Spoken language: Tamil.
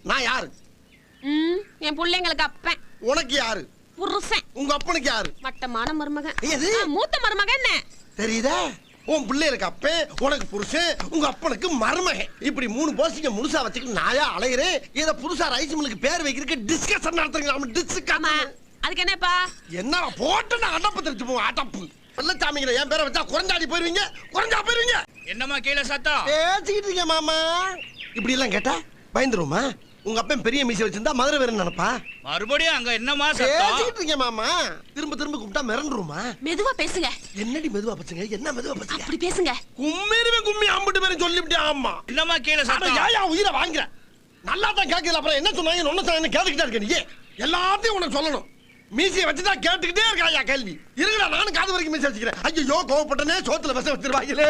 நான் யாரு? என் பிள்ளைங்களுக்கு அப்பன். உனக்கு யாரு? புருஷன். உங்க அப்பனுக்கு யாரு? மட்டமான மருமகன். எது? மூத்த மருமகன். என்ன தெரியுதா? உன் பிள்ளைகளுக்கு அப்பன், உனக்கு புருஷன், உங்க அப்பனுக்கு மருமகன். இப்படி 3 போஸ்டிங்க முழுசா வச்சுக்கிட்டு நாயா அலையிறேன். இத புதுசா ரைஸ் மில்லுக்கு பேர் வைக்கிறதுக்கு டிஸ்கஷன் நடத்துறீங்க. டிஸ்கஷன். அதுக்கு என்னப்பா? என்ன போட்டு நான் அடப்பு தெரிச்சு போவோம். அடப்பு வெள்ளச்சாமிங்கிற என் பேரை வச்சா குறைஞ்சாடி போயிருவீங்க. குறைஞ்சா போயிருவீங்க. என்னமா கீழே சத்தம் பேசிக்கிட்டு இருக்கீங்க மாமா. இப்படி எல்லாம் கேட்டா பயந்துருமா? உங்க அப்பன் பெரிய மீசை வச்சிருந்தா மதுரை வேற நினைப்பா. மறுபடியும் அங்க என்னமா சத்தம்? பேசிக்கிட்டு இருக்கீங்க மாமா. திரும்ப திரும்ப கூப்பிட்டா மிரண்டுருமா? மெதுவா பேசுங்க. என்னடி மெதுவா பேசுங்க? என்ன மெதுவா பேசுங்க? அப்படி பேசுங்க. கும்மிருவே கும்மி அம்பிட்டு பேரும் சொல்லிவிட்டே. ஆமா. என்னமா கீழே சத்தம்? ஏயா உயிரை வாங்குற? நல்லா தான் கேட்கல. அப்புறம் என்ன சொன்னாங்க? ஒன்னு சொன்னாங்க கேட்டுக்கிட்டே இருக்க. நீ எல்லாத்தையும் உனக்கு சொல்லணும். மீசையை வச்சுதான் கேட்டுக்கிட்டே இருக்காயா கேள்வி. இருக்குடா நானும் காது வரைக்கும் மீசை வச்சுக்கிறேன். ஐயோ கோவப்பட்டனே சோத்துல விஷம் வச்சிருவாங்களே.